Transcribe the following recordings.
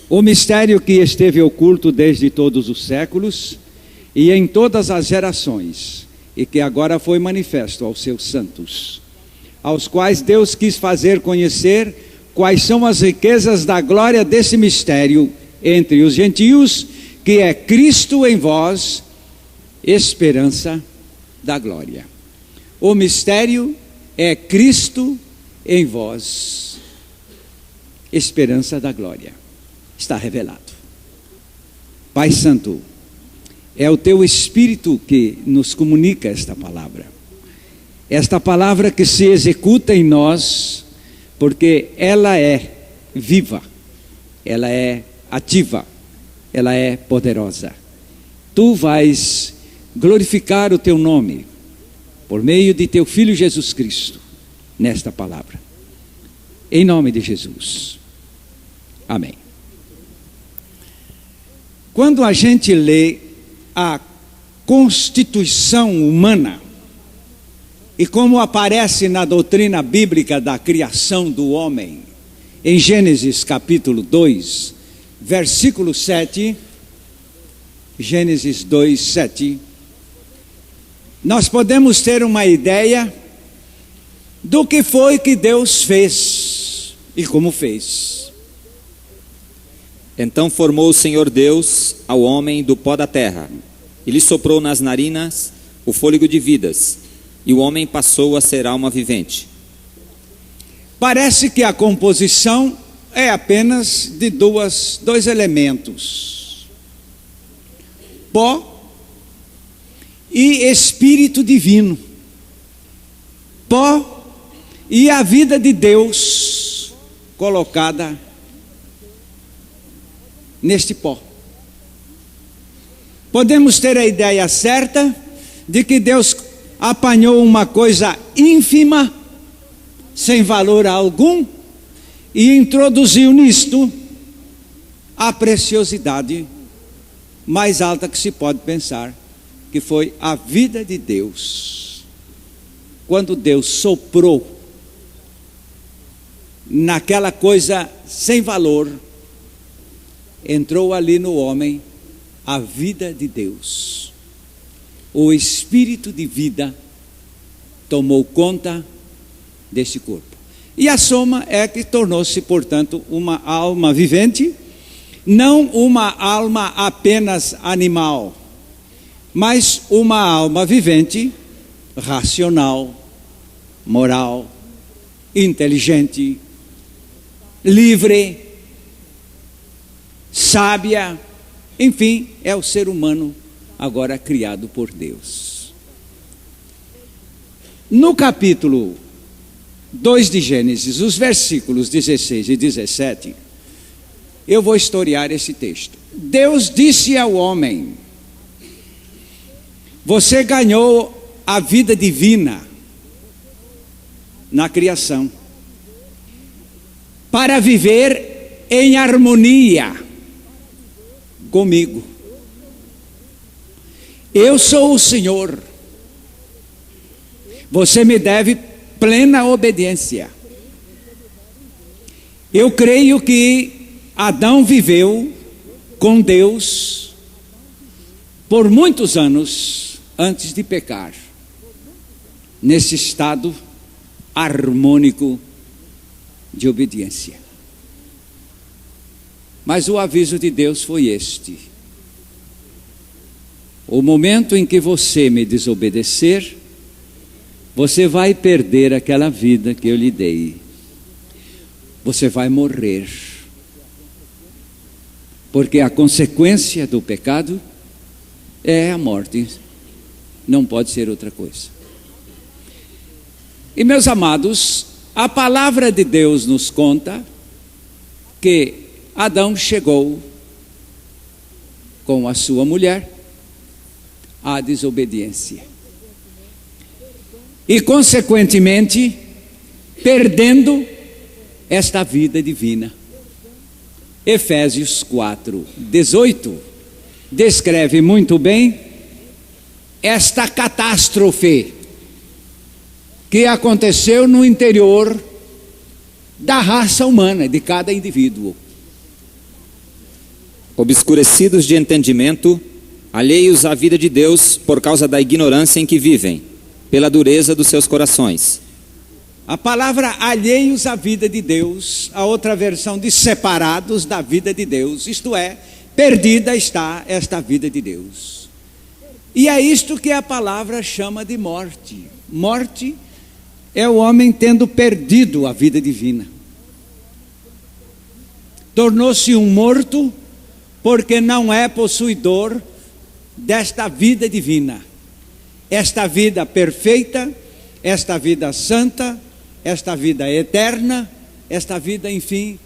O mistério que esteve oculto desde todos os séculos e em todas as gerações, e que agora foi manifesto aos seus santos, aos quais Deus quis fazer conhecer quais são as riquezas da glória desse mistério entre os gentios, que é Cristo em vós, esperança da glória. O mistério é Cristo em vós, esperança da glória. Está revelado. Pai Santo, é o teu Espírito que nos comunica esta palavra que se executa em nós, porque ela é viva, ela é ativa, ela é poderosa. Tu vais glorificar o teu nome por meio de teu Filho Jesus Cristo nesta palavra, em nome de Jesus, amém. Quando a gente lê a constituição humana e como aparece na doutrina bíblica da criação do homem, em Gênesis capítulo 2, versículo 7, Gênesis 2, 7, nós podemos ter uma ideia do que foi que Deus fez e como fez. Então formou o Senhor Deus ao homem do pó da terra, e lhe soprou nas narinas o fôlego de vidas, e o homem passou a ser alma vivente. Parece que a composição é apenas de dois elementos: pó e espírito divino. Pó e a vida de Deus colocada neste pó. Podemos ter a ideia certa de que Deus apanhou uma coisa ínfima, sem valor algum, e introduziu nisto a preciosidade mais alta que se pode pensar, que foi a vida de Deus. Quando Deus soprou naquela coisa sem valor, entrou ali no homem a vida de Deus. O espírito de vida tomou conta desse corpo. E a soma é que tornou-se, portanto, uma alma vivente, não uma alma apenas animal, mas uma alma vivente, racional, moral, inteligente, livre, sábia, enfim, é o ser humano agora criado por Deus. No capítulo 2 de Gênesis, os versículos 16 e 17, eu vou historiar esse texto. Deus disse ao homem: você ganhou a vida divina na criação, para viver em harmonia comigo. Eu sou o Senhor. Você me deve plena obediência. Eu creio que Adão viveu com Deus por muitos anos antes de pecar, nesse estado harmônico de obediência. Mas o aviso de Deus foi este: o momento em que você me desobedecer, você vai perder aquela vida que eu lhe dei. Você vai morrer. Porque a consequência do pecado é a morte. Não pode ser outra coisa. E, meus amados, a palavra de Deus nos conta que Adão chegou com a sua mulher à desobediência. E, consequentemente, perdendo esta vida divina. Efésios 4:18 descreve muito bem esta catástrofe que aconteceu no interior da raça humana, de cada indivíduo. obscurecidos de entendimento, alheios à vida de Deus por causa da ignorância em que vivem, pela dureza dos seus corações. A palavra alheios à vida de Deus, a outra versão de separados da vida de Deus, isto é, perdida está esta vida de Deus. E é isto que a palavra chama de morte. Morte é o homem tendo perdido a vida divina. Tornou-se um morto porque não é possuidor desta vida divina. Esta vida perfeita, esta vida santa, esta vida eterna, esta vida, enfim,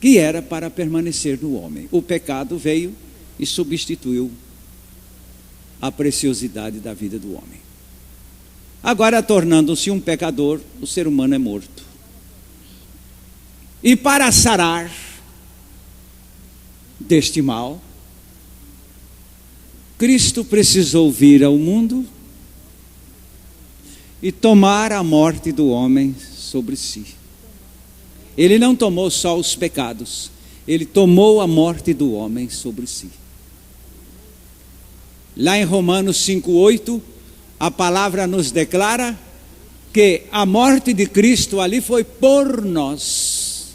que era para permanecer no homem. O pecado veio e substituiu a preciosidade da vida do homem. Agora, tornando-se um pecador, o ser humano é morto. E para sarar deste mal, Cristo precisou vir ao mundo e tomar a morte do homem sobre si. Ele não tomou só os pecados, ele tomou a morte do homem sobre si. Lá em Romanos 5:8, a palavra nos declara que a morte de Cristo ali foi por nós.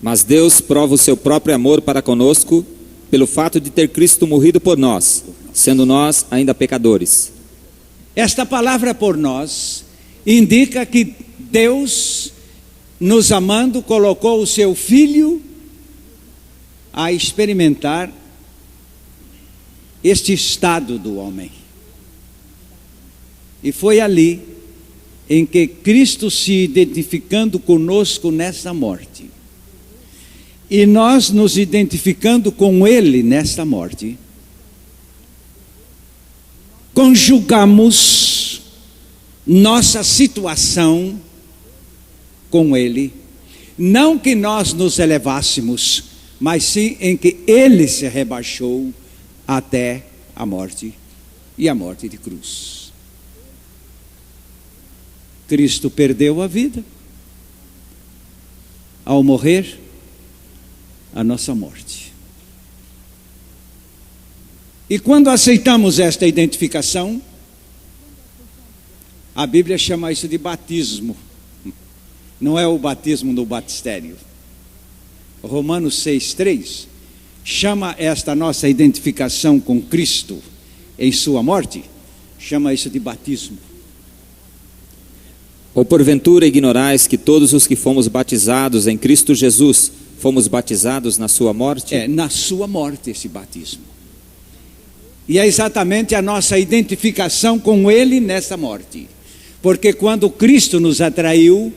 Mas Deus prova o seu próprio amor para conosco pelo fato de ter Cristo morrido por nós, sendo nós ainda pecadores. Esta palavra por nós indica que Deus, nos amando, colocou o seu Filho a experimentar este estado do homem. E foi ali em que Cristo, se identificando conosco nessa morte, e nós nos identificando com Ele nesta morte, conjugamos nossa situação com Ele, não que nós nos elevássemos, mas sim em que Ele se rebaixou até a morte, e a morte de cruz. Cristo perdeu a vida ao morrer a nossa morte. E quando aceitamos esta identificação, a Bíblia chama isso de batismo. Não é o batismo no batistério. Romanos 6:3 chama esta nossa identificação com Cristo em sua morte, chama isso de batismo. Ou porventura ignorais que todos os que fomos batizados em Cristo Jesus, fomos batizados na sua morte? É, na sua morte esse batismo. E é exatamente a nossa identificação com Ele nessa morte. Porque quando Cristo nos atraiu,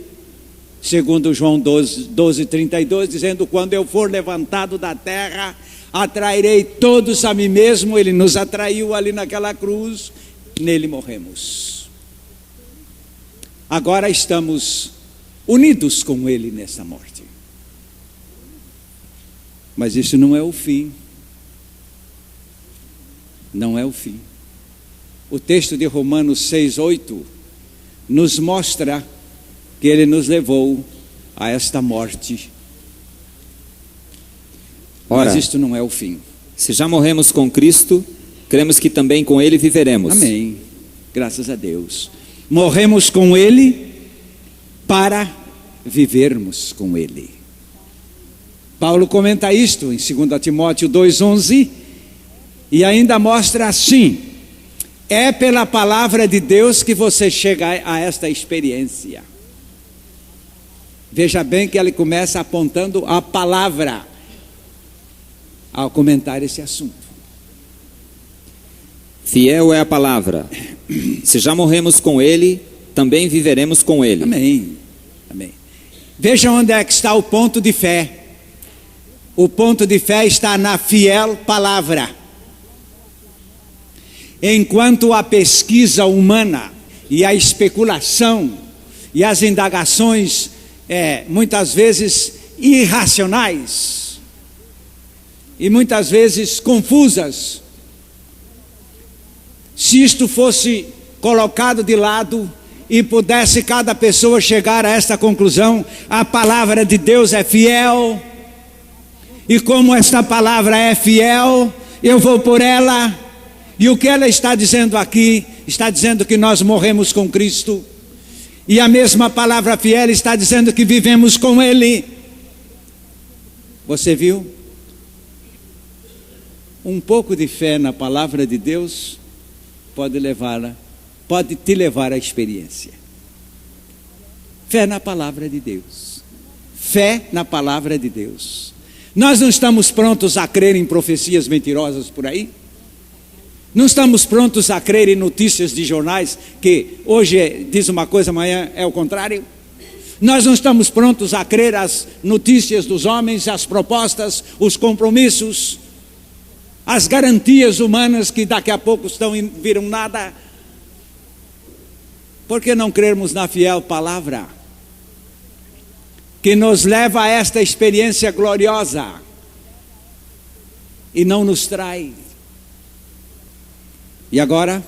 segundo João 12:32, dizendo: quando eu for levantado da terra, atrairei todos a mim mesmo. Ele nos atraiu ali naquela cruz, nele morremos. Agora estamos unidos com Ele nessa morte. Mas isso não é o fim. Não é o fim. O texto de Romanos 6:8 nos mostra que Ele nos levou a esta morte. Ora, mas isto não é o fim. Se já morremos com Cristo, cremos que também com Ele viveremos. Amém. Graças a Deus. Morremos com Ele para vivermos com Ele. Paulo comenta isto em 2 Timóteo 2:11 e ainda mostra assim: é pela palavra de Deus que você chega a esta experiência. Veja bem que ele começa apontando a palavra ao comentar esse assunto. Fiel é a palavra. Se já morremos com Ele, também viveremos com Ele. Amém. Amém. Veja onde é que está o ponto de fé. O ponto de fé está na fiel palavra. Enquanto a pesquisa humana e a especulação e as indagações muitas vezes irracionais e muitas vezes confusas, se isto fosse colocado de lado e pudesse cada pessoa chegar a esta conclusão: a palavra de Deus é fiel, E como esta palavra é fiel, eu vou por ela. E o que ela está dizendo aqui? Está dizendo que nós morremos com Cristo. E a mesma palavra fiel está dizendo que vivemos com Ele. Você viu? Um pouco de fé na palavra de Deus pode te levar à experiência. Fé na palavra de Deus. Fé na palavra de Deus. Nós não estamos prontos a crer em profecias mentirosas por aí? Não estamos prontos a crer em notícias de jornais que hoje diz uma coisa, amanhã é o contrário? Nós não estamos prontos a crer as notícias dos homens, as propostas, os compromissos, as garantias humanas que daqui a pouco viram nada? Por que não crermos na fiel palavra, que nos leva a esta experiência gloriosa e não nos trai? E agora,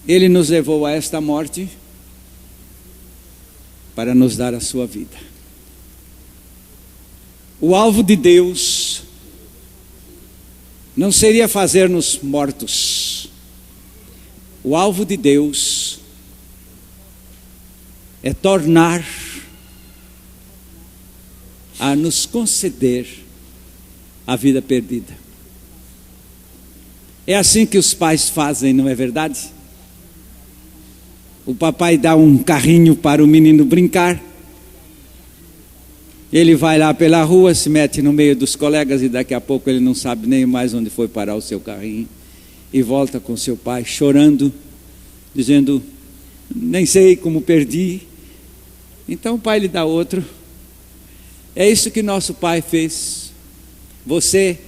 Ele nos levou a esta morte para nos dar a sua vida. O alvo de Deus não seria fazer-nos mortos. O alvo de Deus é tornar a nos conceder a vida perdida. É assim que os pais fazem, não é verdade? O papai dá um carrinho para o menino brincar. Ele vai lá pela rua, se mete no meio dos colegas e daqui a pouco ele não sabe nem mais onde foi parar o seu carrinho. E volta com seu pai chorando, dizendo, nem sei como perdi. Então o pai lhe dá outro. É isso que nosso pai fez. Você,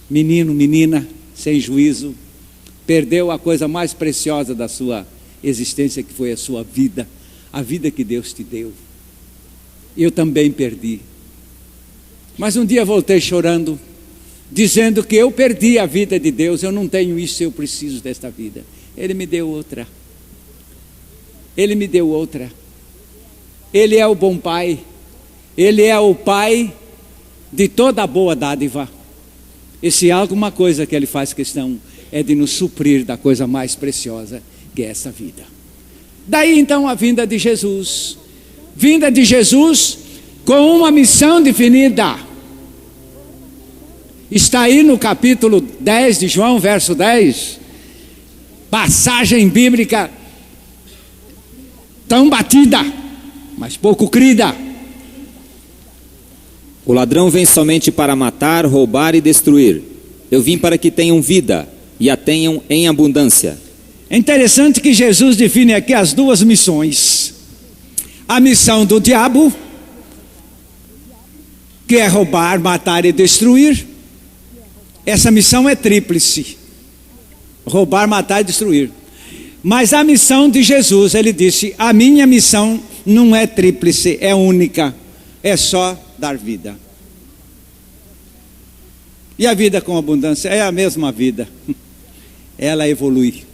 menino, menina, sem juízo, perdeu a coisa mais preciosa da sua existência, que foi a sua vida, a vida que Deus te deu. Eu também perdi. Mas um dia voltei chorando, dizendo que eu perdi a vida de Deus, eu não tenho isso, eu preciso desta vida. Ele me deu outra. Ele me deu outra. Ele é o bom pai. Ele é o pai de toda a boa dádiva. E se há alguma coisa que Ele faz questão, é de nos suprir da coisa mais preciosa, que é essa vida. Daí então a vinda de Jesus. Vinda de Jesus com uma missão definida. Está aí no capítulo 10 de João, verso 10. Passagem bíblica tão batida, mas pouco crida. O ladrão vem somente para matar, roubar e destruir. Eu vim para que tenham vida e a tenham em abundância. É interessante que Jesus define aqui as duas missões. A missão do diabo, que é roubar, matar e destruir. Essa missão é tríplice: roubar, matar e destruir. Mas a missão de Jesus, Ele disse, a minha missão não é tríplice, é única, é só dar vida. E a vida com abundância é a mesma vida. Ela evolui.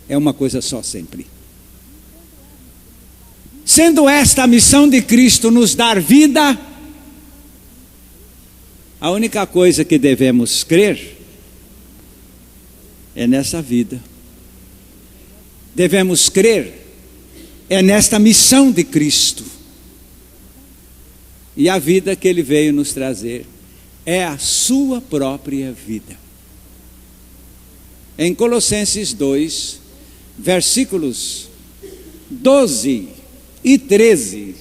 É uma coisa só sempre. Sendo esta a missão de Cristo, nos dar vida, a única coisa que devemos crer é nessa vida. Devemos crer é nesta missão de Cristo. E a vida que Ele veio nos trazer é a sua própria vida. Em Colossenses 2, versículos 12 e 13,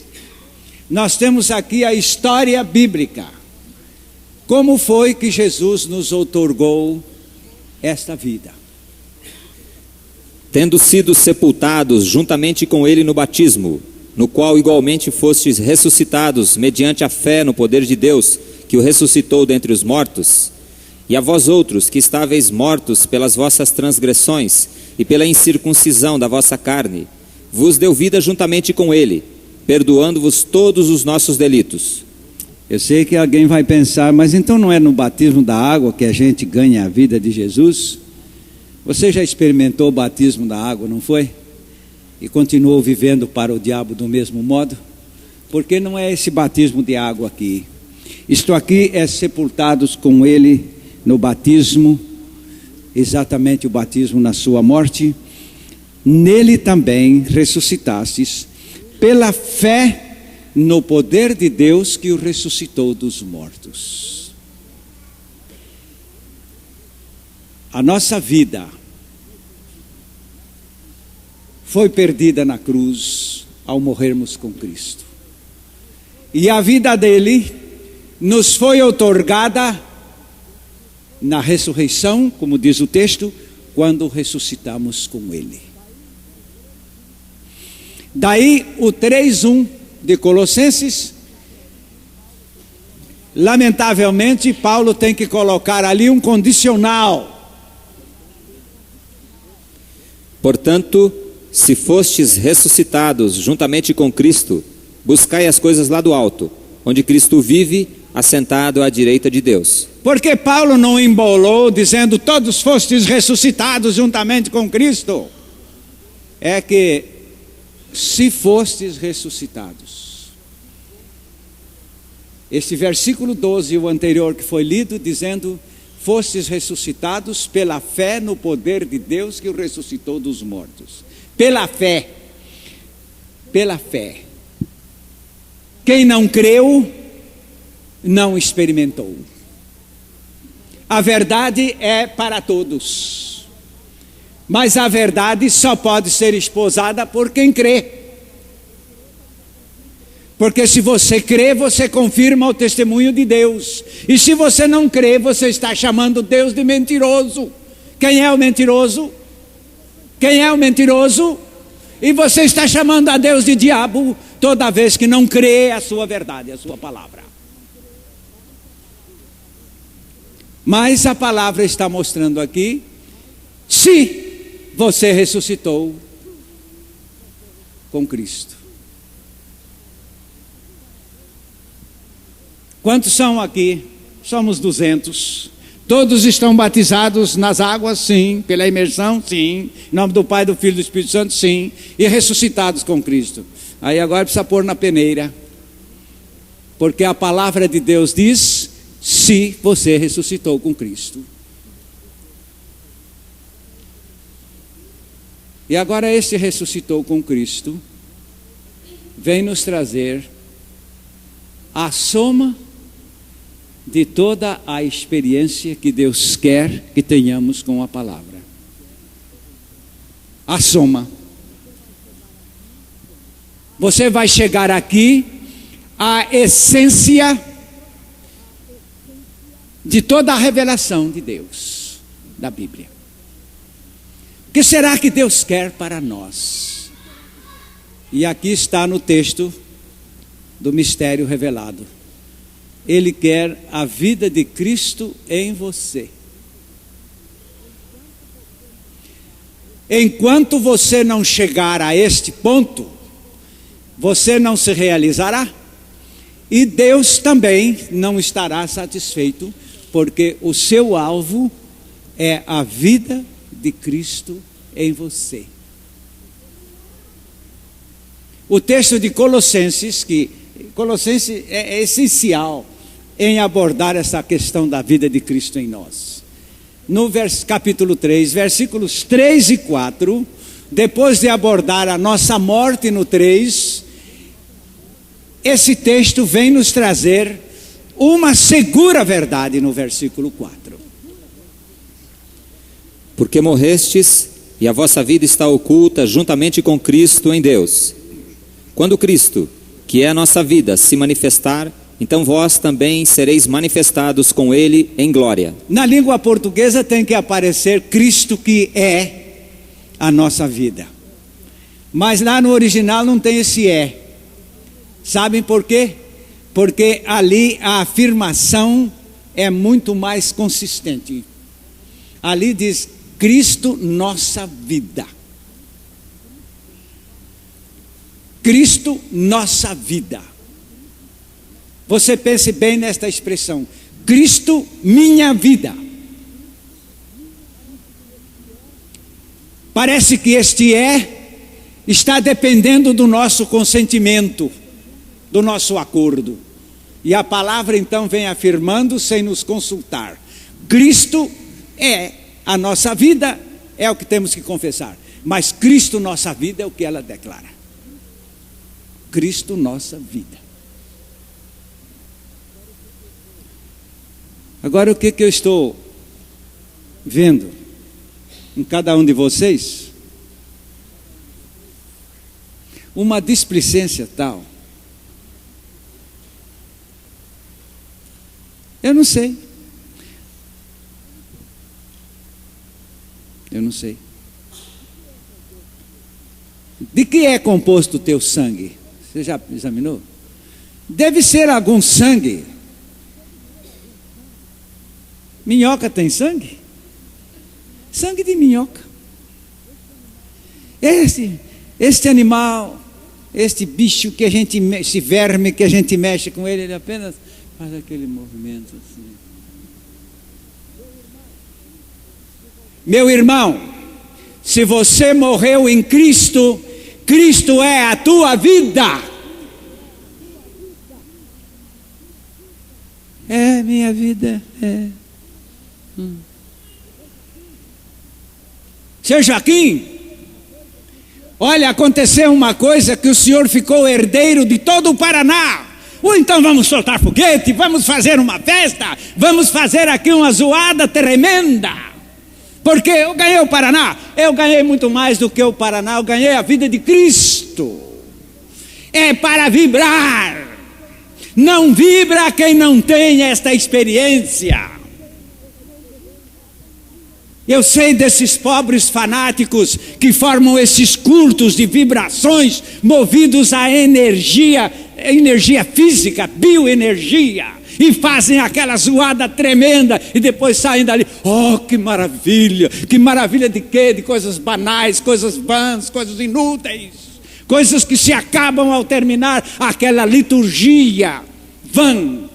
nós temos aqui a história bíblica. Como foi que Jesus nos outorgou esta vida? Tendo sido sepultados juntamente com Ele no batismo, no qual igualmente fostes ressuscitados mediante a fé no poder de Deus, que o ressuscitou dentre os mortos, e a vós outros que estáveis mortos pelas vossas transgressões e pela incircuncisão da vossa carne, vos deu vida juntamente com Ele, perdoando-vos todos os nossos delitos. Eu sei que alguém vai pensar, mas então não é no batismo da água que a gente ganha a vida de Jesus? Você já experimentou o batismo da água, não foi? E continuou vivendo para o diabo do mesmo modo? Porque não é esse batismo de água aqui. Isto aqui é sepultados com ele no batismo, exatamente o batismo na sua morte. Nele também ressuscitastes, pela fé no poder de Deus que o ressuscitou dos mortos. A nossa vida foi perdida na cruz ao morrermos com Cristo. E a vida dele nos foi outorgada na ressurreição, como diz o texto, quando ressuscitamos com ele. Daí o 3:1 de Colossenses. Lamentavelmente, Paulo tem que colocar ali um condicional. Portanto, se fostes ressuscitados juntamente com Cristo, buscai as coisas lá do alto, onde Cristo vive, assentado à direita de Deus. Porque Paulo não embolou dizendo todos fostes ressuscitados juntamente com Cristo. É que se fostes ressuscitados. Este versículo 12, o anterior que foi lido, dizendo: fostes ressuscitados pela fé no poder de Deus que o ressuscitou dos mortos. Pela fé. Pela fé. Quem não creu, não experimentou. A verdade é para todos. Mas a verdade só pode ser esposada por quem crê. Porque se você crê, você confirma o testemunho de Deus. E se você não crê, você está chamando Deus de mentiroso. Quem é o mentiroso? Quem é o mentiroso? E você está chamando a Deus de diabo toda vez que não crê a sua verdade, a sua palavra. Mas a palavra está mostrando aqui, se você ressuscitou com Cristo. Quantos são aqui? Somos 200. Todos estão batizados nas águas? Sim. Pela imersão? Sim. Em nome do Pai, do Filho e do Espírito Santo? Sim. E ressuscitados com Cristo. Aí agora precisa pôr na peneira. Porque a palavra de Deus diz: se você ressuscitou com Cristo. E agora este ressuscitou com Cristo vem nos trazer a soma de toda a experiência que Deus quer que tenhamos com a palavra. A soma. Você vai chegar aqui à essência de toda a revelação de Deus, da Bíblia. O que será que Deus quer para nós? E aqui está no texto do mistério revelado. Ele quer a vida de Cristo em você. Enquanto você não chegar a este ponto, você não se realizará. E Deus também não estará satisfeito, porque o seu alvo é a vida de Cristo em você. O texto de Colossenses é essencial em abordar essa questão da vida de Cristo em nós. No capítulo 3, versículos 3 e 4, depois de abordar a nossa morte no 3, esse texto vem nos trazer uma segura verdade no versículo 4. Porque morrestes e a vossa vida está oculta juntamente com Cristo em Deus. Quando Cristo, que é a nossa vida, se manifestar, então vós também sereis manifestados com Ele em glória. Na língua portuguesa tem que aparecer Cristo que é a nossa vida. Mas lá no original não tem esse é. Sabem por quê? Porque ali a afirmação é muito mais consistente. Ali diz Cristo nossa vida. Cristo nossa vida. Você pense bem nesta expressão. Cristo minha vida. Parece que este está dependendo do nosso consentimento, do nosso acordo. E a palavra então vem afirmando sem nos consultar. Cristo é a nossa vida, é o que temos que confessar. Mas Cristo, nossa vida, é o que ela declara. Cristo, nossa vida. Agora, o que eu estou vendo em cada um de vocês? Uma displicência tal. Eu não sei. Eu não sei. De que é composto o teu sangue? Você já examinou? Deve ser algum sangue. Minhoca tem sangue? Sangue de minhoca. Este animal, este bicho que a gente, esse verme que a gente mexe com ele, ele apenas faz aquele movimento assim. Meu irmão, se você morreu em Cristo, Cristo é a tua vida. É minha vida, é. Seu Joaquim, olha, aconteceu uma coisa que o senhor ficou herdeiro de todo o Paraná. Ou então vamos soltar foguete, vamos fazer uma festa, vamos fazer aqui uma zoada tremenda. Porque eu ganhei o Paraná, eu ganhei muito mais do que o Paraná, eu ganhei a vida de Cristo. É para vibrar. Não vibra quem não tem esta experiência. Eu sei desses pobres fanáticos que formam esses cultos de vibrações movidos a energia física, bioenergia, e fazem aquela zoada tremenda e depois saem dali. Oh, que maravilha de quê? De coisas banais, coisas vãs, coisas inúteis, coisas que se acabam ao terminar aquela liturgia vã.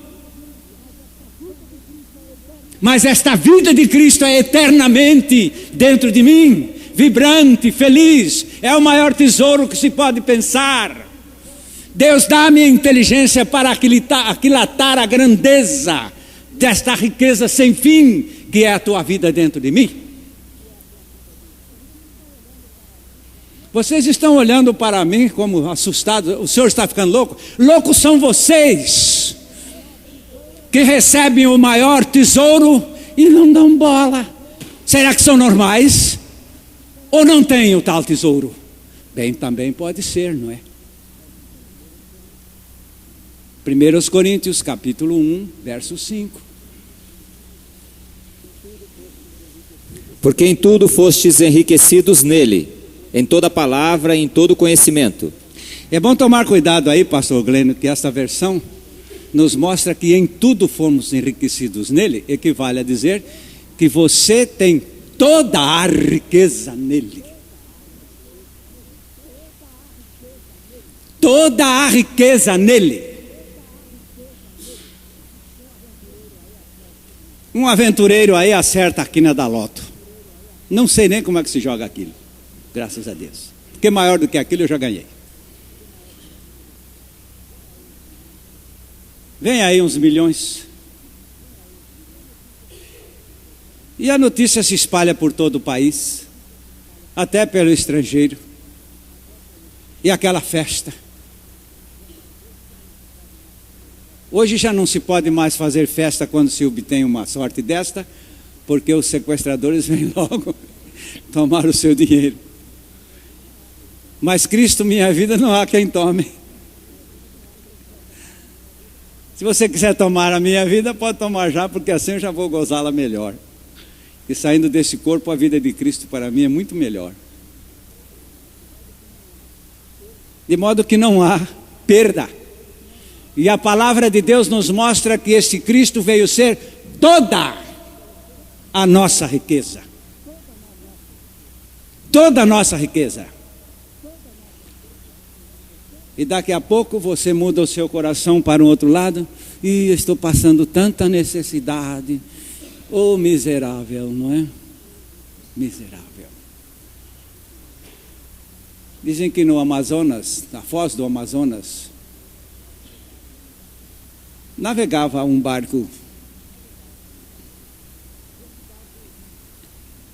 Mas esta vida de Cristo é eternamente dentro de mim, vibrante, feliz, é o maior tesouro que se pode pensar. Deus dá-me a inteligência para aquilatar a grandeza desta riqueza sem fim, que é a tua vida dentro de mim. Vocês estão olhando para mim como assustados, o senhor está ficando louco? Loucos são vocês, que recebem o maior tesouro e não dão bola. Será que são normais? Ou não têm o tal tesouro? Bem, também pode ser, não é? 1 Coríntios capítulo 1, verso 5. Porque em tudo fostes enriquecidos nele, em toda palavra e em todo conhecimento. É bom tomar cuidado aí, pastor Glênio, que esta versão nos mostra que em tudo fomos enriquecidos nele, equivale a dizer que você tem toda a riqueza nele. Toda a riqueza nele. Um aventureiro aí acerta a quina da loto. Não sei nem como é que se joga aquilo, graças a Deus. Porque maior do que aquilo eu já ganhei. Vem aí uns milhões. E a notícia se espalha por todo o país, até pelo estrangeiro. E aquela festa. Hoje já não se pode mais fazer festa quando se obtém uma sorte desta, porque os sequestradores vêm logo tomar o seu dinheiro. Mas Cristo, minha vida, não há quem tome. Se você quiser tomar a minha vida, pode tomar já, porque assim eu já vou gozá-la melhor. E saindo desse corpo, a vida de Cristo para mim é muito melhor. De modo que não há perda. E a palavra de Deus nos mostra que esse Cristo veio ser toda a nossa riqueza. Toda a nossa riqueza. E daqui a pouco você muda o seu coração para um outro lado. E estou passando tanta necessidade. Oh, miserável, não é? Miserável. Dizem que no Amazonas, na foz do Amazonas, navegava um barco.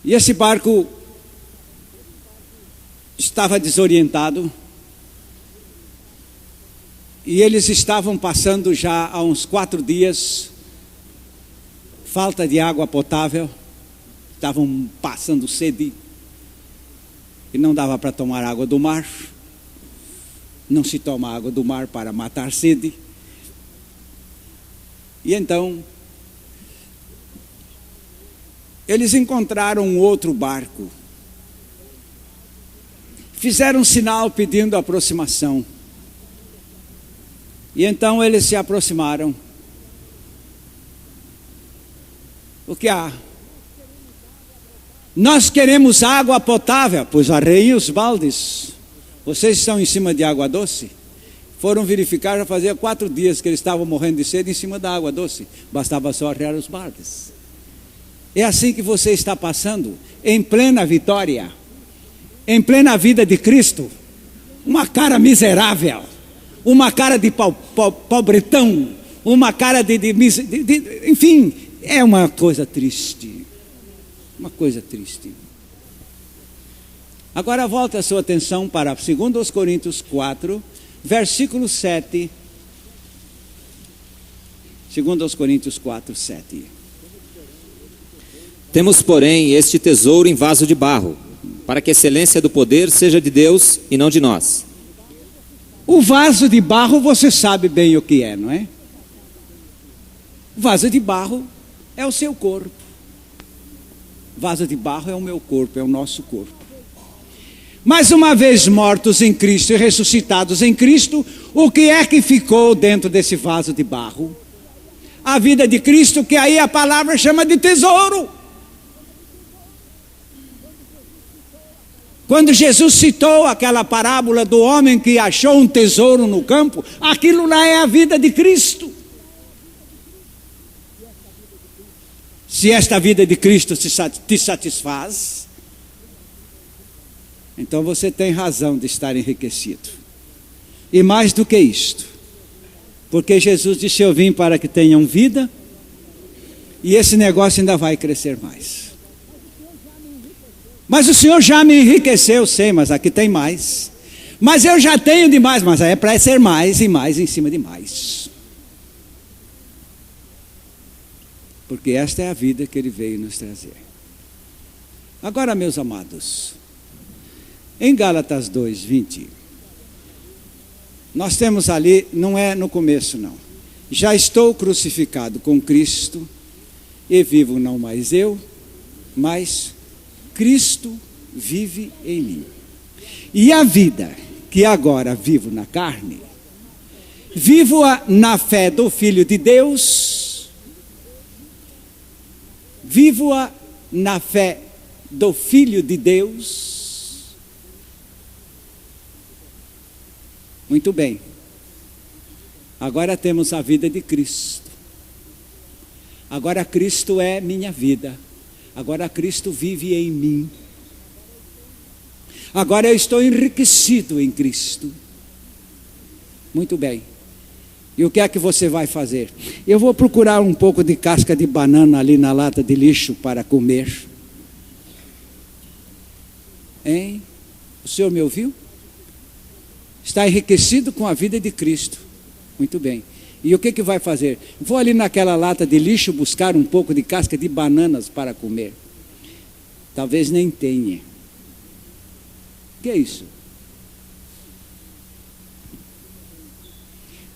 E esse barco estava desorientado. E eles estavam passando já há uns 4 dias, falta de água potável, estavam passando sede, e não dava para tomar água do mar. Não se toma água do mar para matar sede. E então, eles encontraram um outro barco. Fizeram um sinal pedindo aproximação. E então eles se aproximaram. O que há? Nós queremos água potável. Pois arreiem os baldes. Vocês estão em cima de água doce? Foram verificar, já fazia 4 dias que eles estavam morrendo de sede em cima da água doce. Bastava só arrear os baldes. É assim que você está passando, em plena vitória, em plena vida de Cristo. Uma cara miserável, uma cara de pobretão, uma cara enfim, é uma coisa triste. Uma coisa triste. Agora volta a sua atenção para 2 Coríntios 4, versículo 7. 2 Coríntios 4, 7. Temos, porém, este tesouro em vaso de barro, para que a excelência do poder seja de Deus e não de nós. O vaso de barro você sabe bem o que é, não é? O vaso de barro é o seu corpo. O vaso de barro é o meu corpo, é o nosso corpo. Mas uma vez mortos em Cristo e ressuscitados em Cristo, o que é que ficou dentro desse vaso de barro? A vida de Cristo, que aí a palavra chama de tesouro. Quando Jesus citou aquela parábola do homem que achou um tesouro no campo, aquilo lá é a vida de Cristo. Se esta vida de Cristo te satisfaz, então você tem razão de estar enriquecido. E mais do que isto, porque Jesus disse: eu vim para que tenham vida, e esse negócio ainda vai crescer mais. Mas o Senhor já me enriqueceu, sei, mas aqui tem mais. Mas eu já tenho demais, mas é para ser mais e mais em cima de mais. Porque esta é a vida que Ele veio nos trazer. Agora, meus amados, em Gálatas 2, 20, nós temos ali, não é no começo não. Já estou crucificado com Cristo, e vivo não mais eu, mas Cristo vive em mim. E a vida que agora vivo na carne, vivo-a na fé do Filho de Deus, vivo-a na fé do Filho de Deus. Muito bem. Agora temos a vida de Cristo. Agora Cristo é minha vida. Agora Cristo vive em mim. Agora eu estou enriquecido em Cristo. Muito bem. E o que é que você vai fazer? Eu vou procurar um pouco de casca de banana ali na lata de lixo para comer. Hein? O senhor me ouviu? Está enriquecido com a vida de Cristo. Muito bem. E o que vai fazer? Vou ali naquela lata de lixo buscar um pouco de casca de bananas para comer. Talvez nem tenha. O que é isso?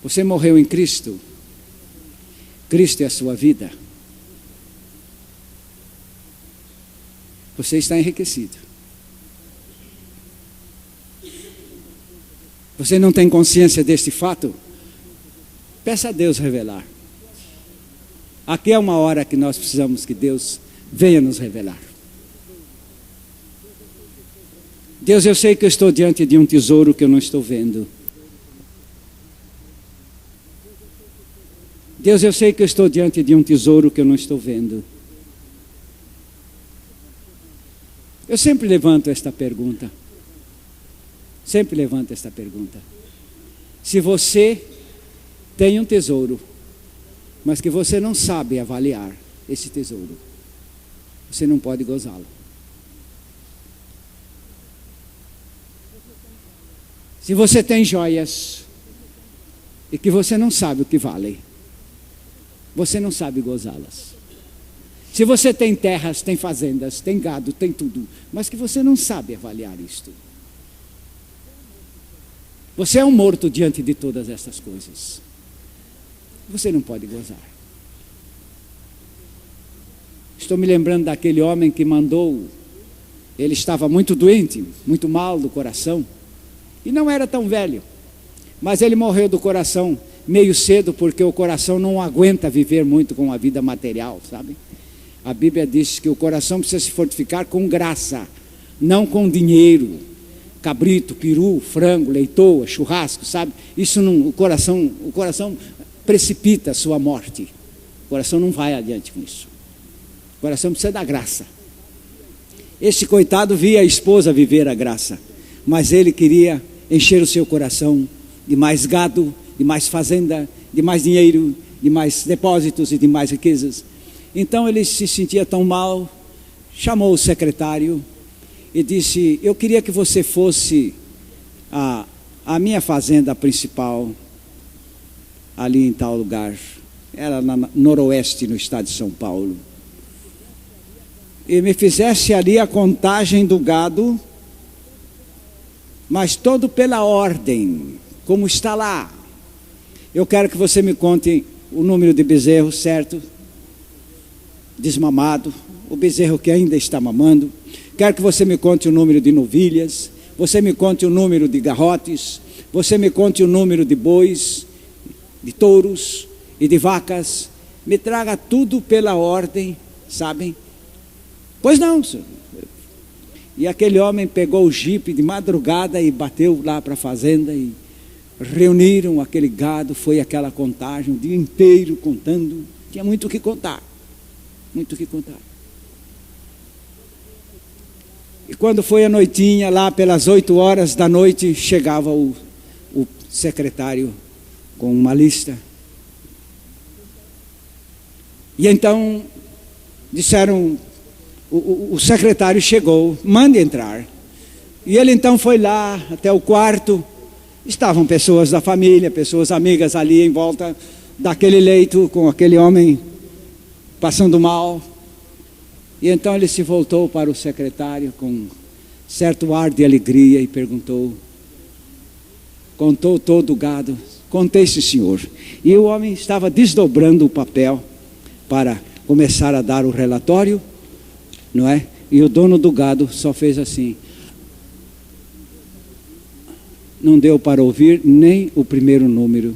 Você morreu em Cristo. Cristo é a sua vida. Você está enriquecido. Você não tem consciência deste fato? Peça a Deus revelar. Aqui é uma hora que nós precisamos que Deus venha nos revelar. Deus, eu sei que eu estou diante de um tesouro que eu não estou vendo. Deus, eu sei que eu estou diante de um tesouro que eu não estou vendo. Eu sempre levanto esta pergunta. Sempre levanto esta pergunta. Se você tem um tesouro mas que você não sabe avaliar esse tesouro, você não pode gozá-lo. Se você tem joias e que você não sabe o que vale, você não sabe gozá-las. Se você tem terras, tem fazendas, tem gado, tem tudo, mas que você não sabe avaliar isto, você é um morto diante de todas essas coisas. Você não pode gozar. Estou me lembrando daquele homem que mandou, ele estava muito doente, muito mal do coração, e não era tão velho, mas ele morreu do coração meio cedo, porque o coração não aguenta viver muito com a vida material, sabe? A Bíblia diz que o coração precisa se fortificar com graça, não com dinheiro, cabrito, peru, frango, leitoa, churrasco, sabe? Isso não, o coração precipita a sua morte. O coração não vai adiante com isso. O coração precisa da graça. Este coitado via a esposa viver a graça, mas ele queria encher o seu coração de mais gado, de mais fazenda, de mais dinheiro, de mais depósitos e de mais riquezas. Então ele se sentia tão mal, chamou o secretário e disse: eu queria que você fosse a minha fazenda principal, ali em tal lugar, era na noroeste, no estado de São Paulo, e me fizesse ali a contagem do gado, mas todo pela ordem, como está lá. Eu quero que você me conte o número de bezerros, certo? Desmamado, o bezerro que ainda está mamando. Quero que você me conte o número de novilhas, você me conte o número de garrotes, você me conte o número de bois, de touros e de vacas. Me traga tudo pela ordem, sabem? Pois não, senhor. E aquele homem pegou o jipe de madrugada e bateu lá para a fazenda e reuniram aquele gado. Foi aquela contagem, o dia inteiro contando. Tinha muito o que contar, muito o que contar. E quando foi a noitinha, lá pelas 8 horas da noite, chegava o secretário com uma lista. E então disseram, o secretário chegou, mande entrar. E ele então foi lá até o quarto. Estavam pessoas da família, pessoas amigas ali em volta daquele leito, com aquele homem passando mal. E então ele se voltou para o secretário com certo ar de alegria e perguntou: contou todo o gado? Contei, sim, senhor. E o homem estava desdobrando o papel para começar a dar o relatório, não é? E o dono do gado só fez assim. Não deu para ouvir nem o primeiro número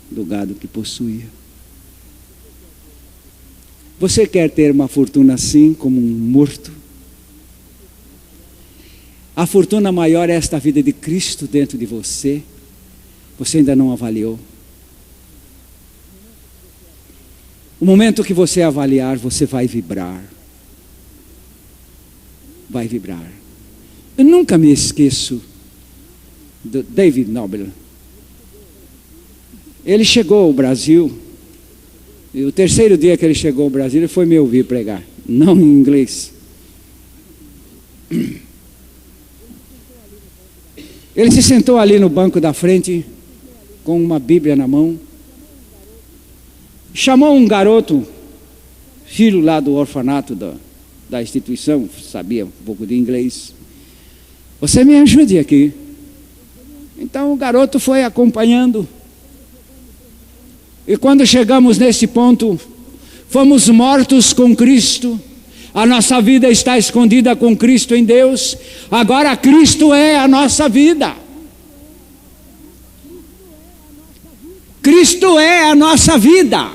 do gado que possuía. Você quer ter uma fortuna assim, como um morto? A fortuna maior é esta vida de Cristo dentro de você. Você ainda não avaliou. O momento que você avaliar, você vai vibrar. Vai vibrar. Eu nunca me esqueço do David Nobel. Ele chegou ao Brasil, e o terceiro dia que ele chegou ao Brasil, ele foi me ouvir pregar, não em inglês. Ele se sentou ali no banco da frente, com uma Bíblia na mão, chamou um garoto, filho lá do orfanato da instituição, sabia um pouco de inglês. Você me ajude aqui. Então o garoto foi acompanhando. E quando chegamos nesse ponto, fomos mortos com Cristo. A nossa vida está escondida com Cristo em Deus. Agora Cristo é a nossa vida. Cristo é a nossa vida.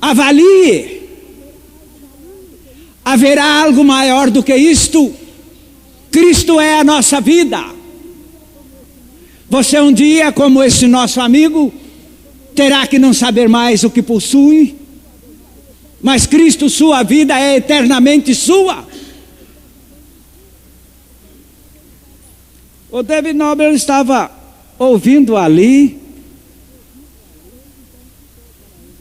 Avalie. Haverá algo maior do que isto? Cristo é a nossa vida. Você um dia, como esse nosso amigo, terá que não saber mais o que possui, mas Cristo, sua vida é eternamente sua. O David Nobel estava ouvindo ali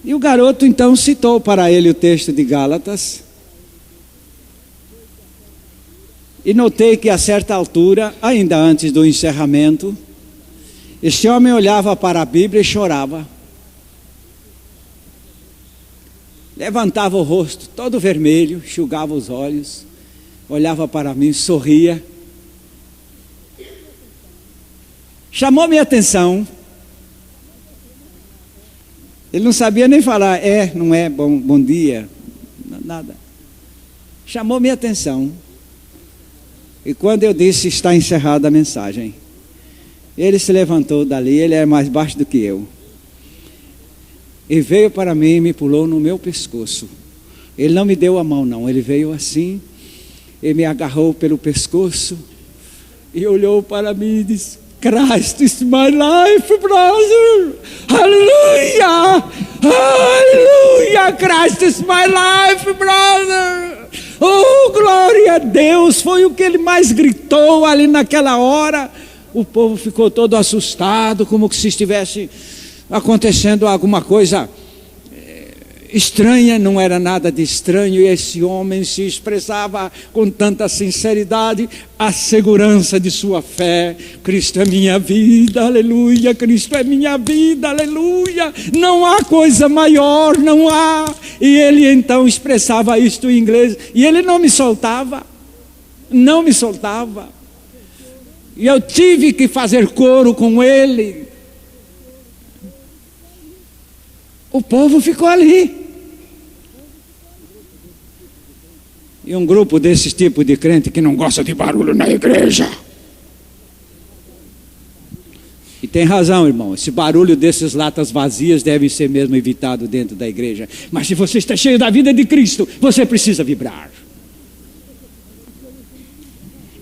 E o garoto então citou para ele o texto de Gálatas. E notei que a certa altura, ainda antes do encerramento, este homem olhava para a Bíblia e chorava. Levantava o rosto todo vermelho, enxugava os olhos, olhava para mim, sorria. Chamou minha atenção. Ele não sabia nem falar, não é, bom dia, nada. Chamou minha atenção. E quando eu disse, está encerrada a mensagem, ele se levantou dali, ele é mais baixo do que eu. E veio para mim e me pulou no meu pescoço. Ele não me deu a mão não, ele veio assim, e me agarrou pelo pescoço, e olhou para mim e disse, Christ is my life, brother. Aleluia! Aleluia! Christ is my life, brother. Oh, glória a Deus! Foi o que ele mais gritou ali naquela hora. O povo ficou todo assustado, como se estivesse acontecendo alguma coisa estranha. Não era nada de estranho, e esse homem se expressava com tanta sinceridade a segurança de sua fé. Cristo é minha vida, aleluia, Cristo é minha vida, aleluia, não há coisa maior, não há. E ele então expressava isto em inglês, e ele não me soltava, e eu tive que fazer coro com ele. O povo ficou ali. E um grupo desses tipos de crente que não gosta de barulho na igreja. E tem razão, irmão. Esse barulho desses latas vazias deve ser mesmo evitado dentro da igreja. Mas se você está cheio da vida de Cristo, você precisa vibrar.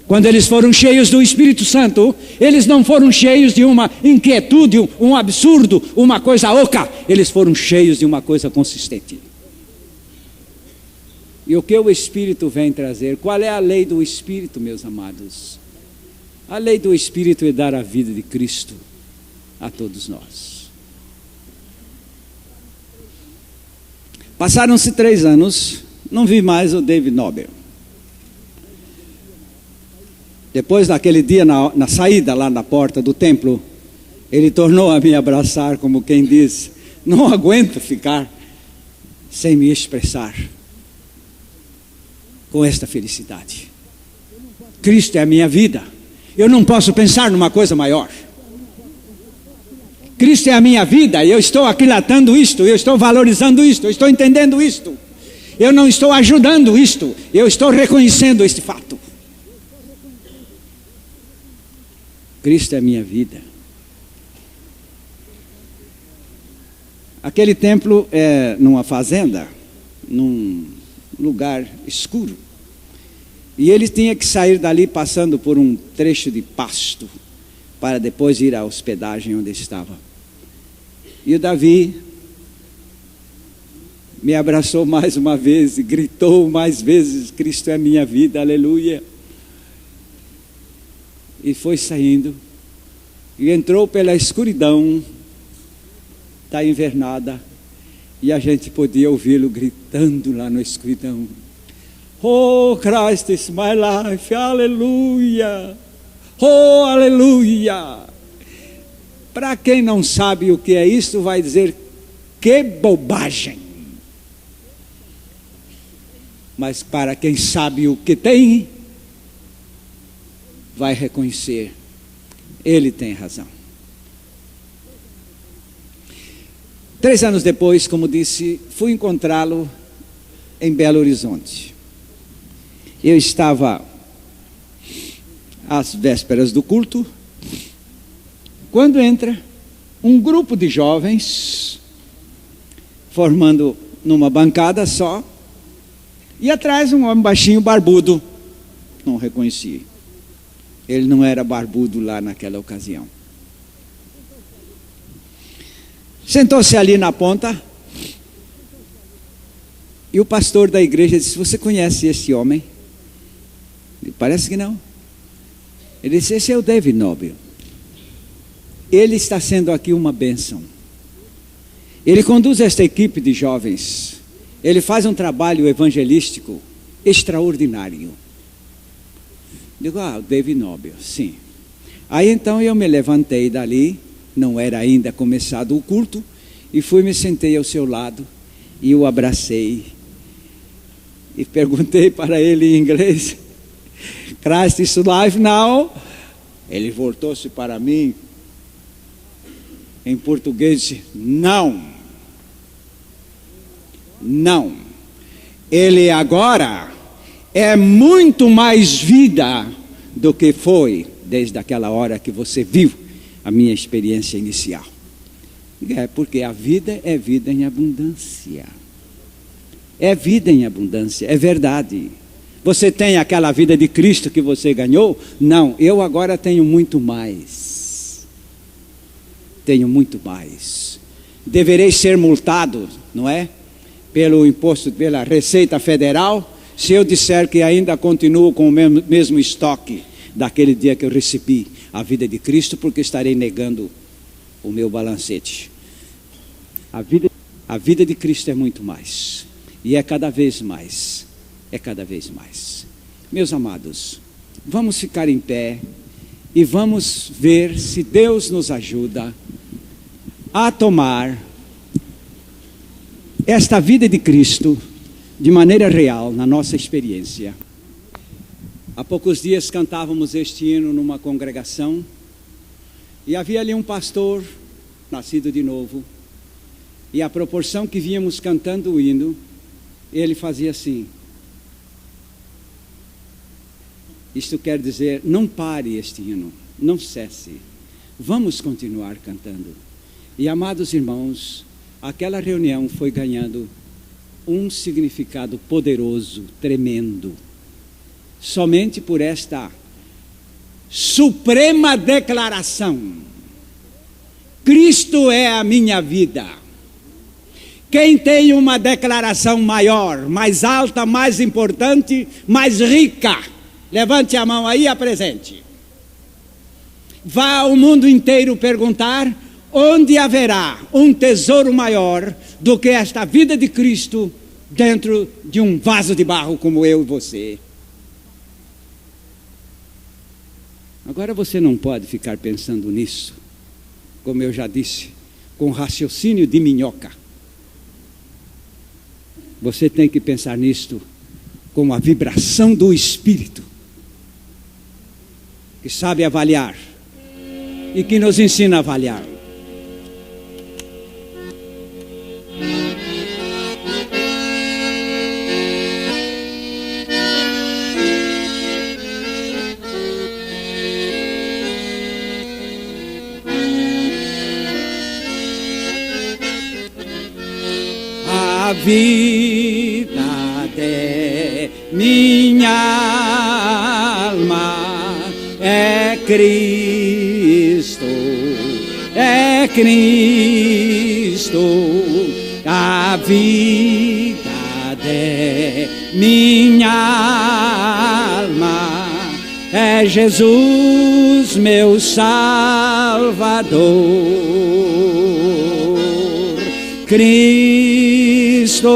Quando eles foram cheios do Espírito Santo, eles não foram cheios de uma inquietude, um absurdo, uma coisa oca. Eles foram cheios de uma coisa consistente. E o que o Espírito vem trazer? Qual é a lei do Espírito, meus amados? A lei do Espírito é dar a vida de Cristo a todos nós. Passaram-se 3 anos, não vi mais o David Nobel. Depois daquele dia na saída lá na porta do templo, ele tornou a me abraçar como quem diz, não aguento ficar sem me expressar com esta felicidade. Cristo é a minha vida. Eu não posso pensar numa coisa maior. Cristo é a minha vida, e eu estou aquilatando isto, eu estou valorizando isto, eu estou entendendo isto. Eu não estou ajudando isto, eu estou reconhecendo este fato. Cristo é a minha vida. Aquele templo é numa fazenda, num lugar escuro. E ele tinha que sair dali passando por um trecho de pasto para depois ir à hospedagem onde estava. E o Davi me abraçou mais uma vez e gritou mais vezes, Cristo é a minha vida, aleluia. E foi saindo e entrou pela escuridão da invernada, e a gente podia ouvi-lo gritando lá na escuridão, oh, Christ is my life, aleluia, oh, aleluia. Para quem não sabe o que é isso, vai dizer, que bobagem. Mas para quem sabe o que tem, vai reconhecer, ele tem razão. 3 anos depois, como disse, fui encontrá-lo em Belo Horizonte. Eu estava às vésperas do culto, quando entra um grupo de jovens, formando numa bancada só, e atrás um homem baixinho, barbudo. Não reconheci. Ele não era barbudo lá naquela ocasião. Sentou-se ali na ponta, e o pastor da igreja disse, você conhece esse homem? Ele, parece que não. Ele disse, esse é o David Nobel. Ele está sendo aqui uma bênção. Ele conduz esta equipe de jovens. Ele faz um trabalho evangelístico extraordinário. Digo, o David Nobel, sim. Aí então eu me levantei dali, não era ainda começado o culto, e me sentei ao seu lado, e o abracei, e perguntei para ele em inglês, Christ is alive now? Ele voltou-se para mim, em português, não. Não, ele agora é muito mais vida do que foi desde aquela hora que você viu a minha experiência inicial. É porque a vida é vida em abundância. É vida em abundância, é verdade. Você tem aquela vida de Cristo que você ganhou? Não, eu agora tenho muito mais. Tenho muito mais. Deverei ser multado, não é? Pelo imposto, pela Receita Federal, se eu disser que ainda continuo com o mesmo estoque daquele dia que eu recebi a vida de Cristo, porque estarei negando o meu balancete. A vida de Cristo é muito mais, e é cada vez mais, é cada vez mais. Meus amados, vamos ficar em pé e vamos ver se Deus nos ajuda a tomar esta vida de Cristo de maneira real na nossa experiência. Há poucos dias cantávamos este hino numa congregação e havia ali um pastor nascido de novo, e a proporção que víamos cantando o hino, ele fazia assim. Isto quer dizer, não pare este hino, não cesse, vamos continuar cantando. E amados irmãos, aquela reunião foi ganhando um significado poderoso, tremendo, somente por esta suprema declaração: Cristo é a minha vida. Quem tem uma declaração maior, mais alta, mais importante, mais rica? Levante a mão aí e apresente. Vá ao mundo inteiro perguntar onde haverá um tesouro maior do que esta vida de Cristo dentro de um vaso de barro como eu e você. Agora você não pode ficar pensando nisso, como eu já disse, com raciocínio de minhoca. Você tem que pensar nisto com a vibração do Espírito, que sabe avaliar e que nos ensina a avaliar. A vida de minha alma é Cristo, é Cristo. A vida de minha alma é Jesus, meu Salvador. Cristo,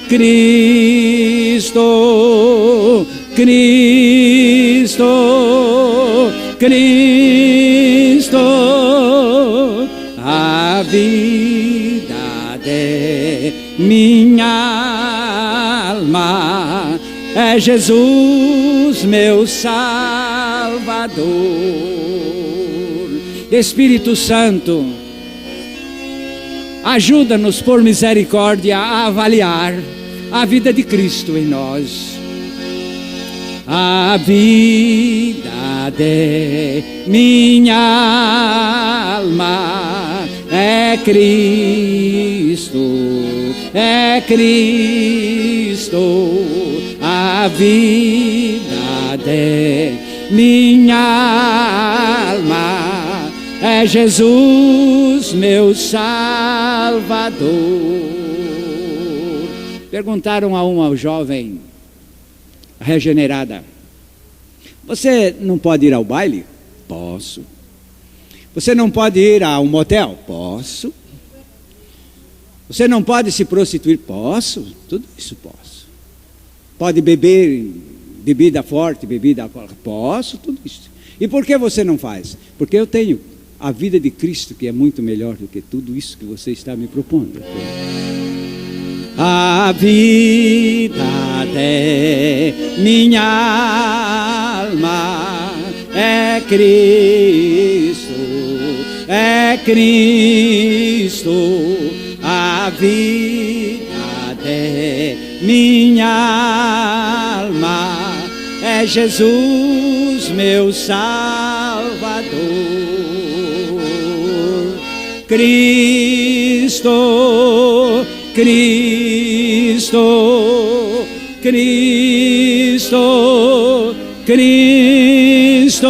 Cristo, Cristo, Cristo, a vida de minha alma é Jesus, meu Salvador. Espírito Santo, ajuda-nos por misericórdia a avaliar a vida de Cristo em nós. A vida de minha alma é Cristo, é Cristo. A vida de minha alma é Jesus, meu Salvador. Perguntaram a uma jovem regenerada: você não pode ir ao baile? Posso. Você não pode ir a um motel? Posso. Você não pode se prostituir? Posso, tudo isso posso. Pode beber bebida forte, bebida alcoólica? Posso, tudo isso. E por que você não faz? Porque eu tenho a vida de Cristo, que é muito melhor do que tudo isso que você está me propondo. A vida de minha alma é Cristo, é Cristo. A vida de minha alma é Jesus, meu Salvador. Cristo, Cristo, Cristo, Cristo,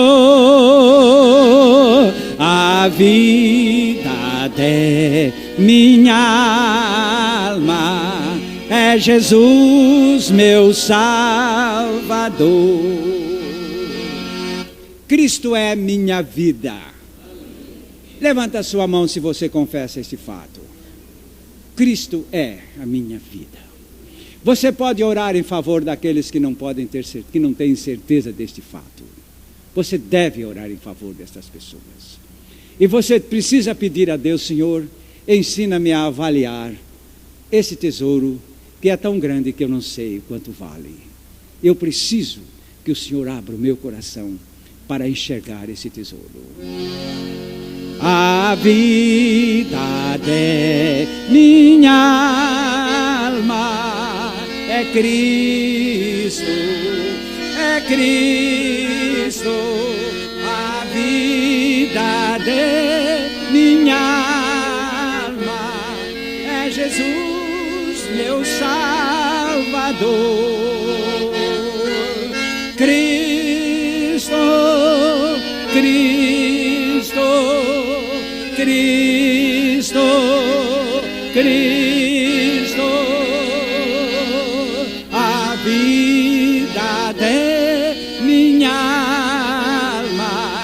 a vida de minha alma é Jesus, meu Salvador. Cristo é minha vida. Levanta a sua mão se você confessa este fato. Cristo é a minha vida. Você pode orar em favor daqueles que não podem ter, que não têm certeza deste fato. Você deve orar em favor destas pessoas. E você precisa pedir a Deus: Senhor, ensina-me a avaliar esse tesouro que é tão grande que eu não sei quanto vale. Eu preciso que o Senhor abra o meu coração para enxergar esse tesouro. A vida de minha alma é Cristo, é Cristo. A vida de minha alma é Jesus, meu Salvador. Cristo, Cristo, Cristo, Cristo, a vida de minha alma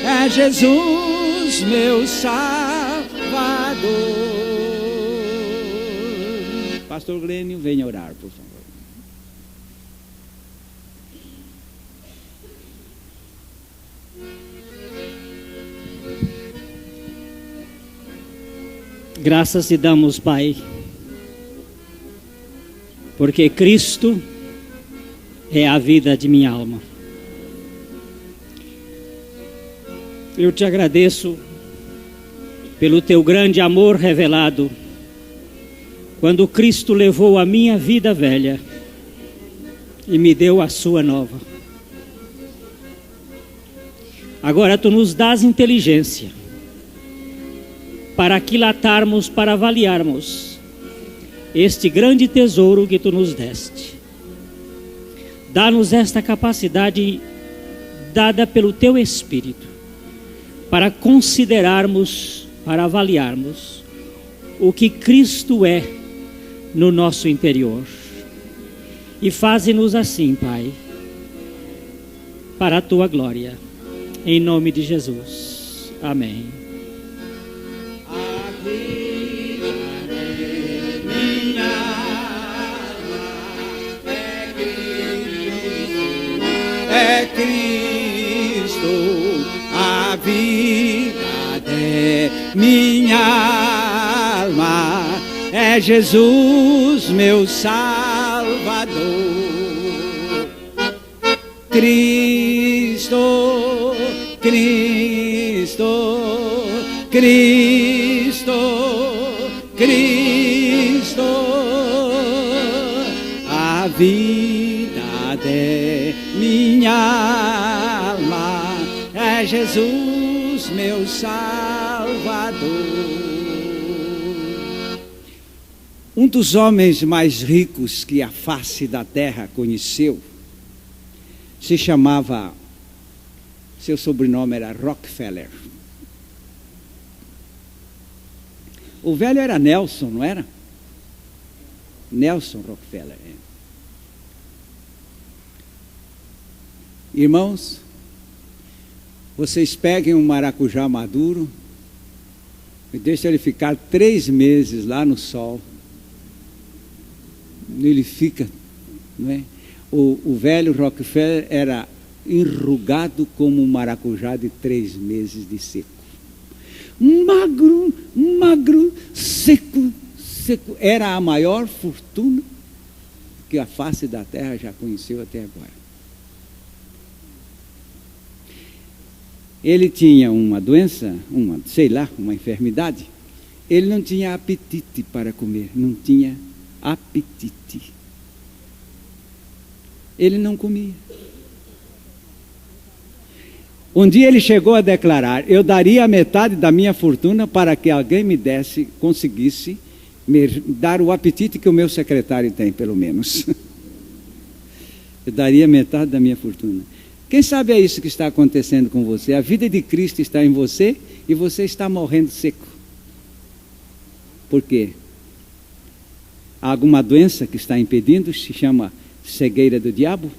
é Jesus, meu Salvador. Pastor Glênio, venha orar, por favor. Graças te damos, Pai, porque Cristo é a vida de minha alma. Eu te agradeço pelo teu grande amor revelado, quando Cristo levou a minha vida velha e me deu a sua nova. Agora tu nos dás inteligência para aquilatarmos, para avaliarmos este grande tesouro que tu nos deste. Dá-nos esta capacidade dada pelo teu Espírito para considerarmos, para avaliarmos o que Cristo é no nosso interior. E faze-nos assim, Pai, para a tua glória, em nome de Jesus. Amém. É Cristo, a vida de minha alma é Jesus, meu Salvador. Cristo, Cristo, Cristo, Cristo, a vida de minha alma é Jesus, meu Salvador. Um dos homens mais ricos que a face da terra conheceu se chamava, seu sobrenome era Rockefeller. O velho era Nelson, não era? Nelson Rockefeller. Irmãos, vocês peguem um maracujá maduro Deixa ele ficar 3 meses lá no sol. Ele fica, não é? O velho Rockefeller era enrugado como um maracujá de 3 meses de seco. Magro, seco. Era a maior fortuna que a face da terra já conheceu até agora. Ele tinha uma doença, uma enfermidade. Ele não tinha apetite para comer, não tinha apetite. Ele não comia. Um dia ele chegou a declarar: eu daria a metade da minha fortuna para que alguém conseguisse me dar o apetite que o meu secretário tem, pelo menos. Eu daria metade da minha fortuna. Quem sabe é isso que está acontecendo com você. A vida de Cristo está em você e você está morrendo seco. Por quê? Há alguma doença que está impedindo, se chama cegueira do diabo?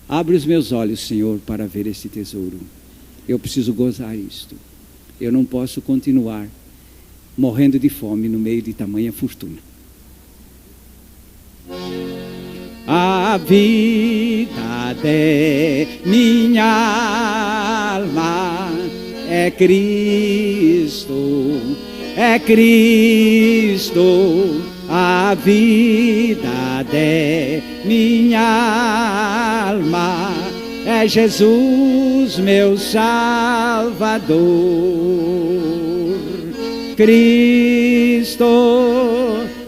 Abre os meus olhos, Senhor, para ver esse tesouro. Eu preciso gozar isto. Eu não posso continuar morrendo de fome no meio de tamanha fortuna. A vida de minha alma é Cristo, é Cristo. A vida de minha alma é Jesus, meu Salvador. Cristo,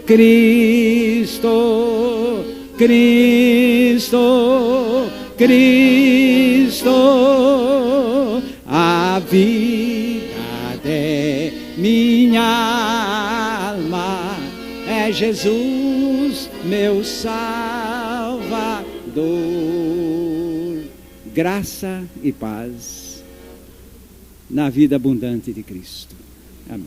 Cristo, Cristo, Cristo, a vida de minha alma é Jesus, meu Salvador. Graça e paz na vida abundante de Cristo. Amém.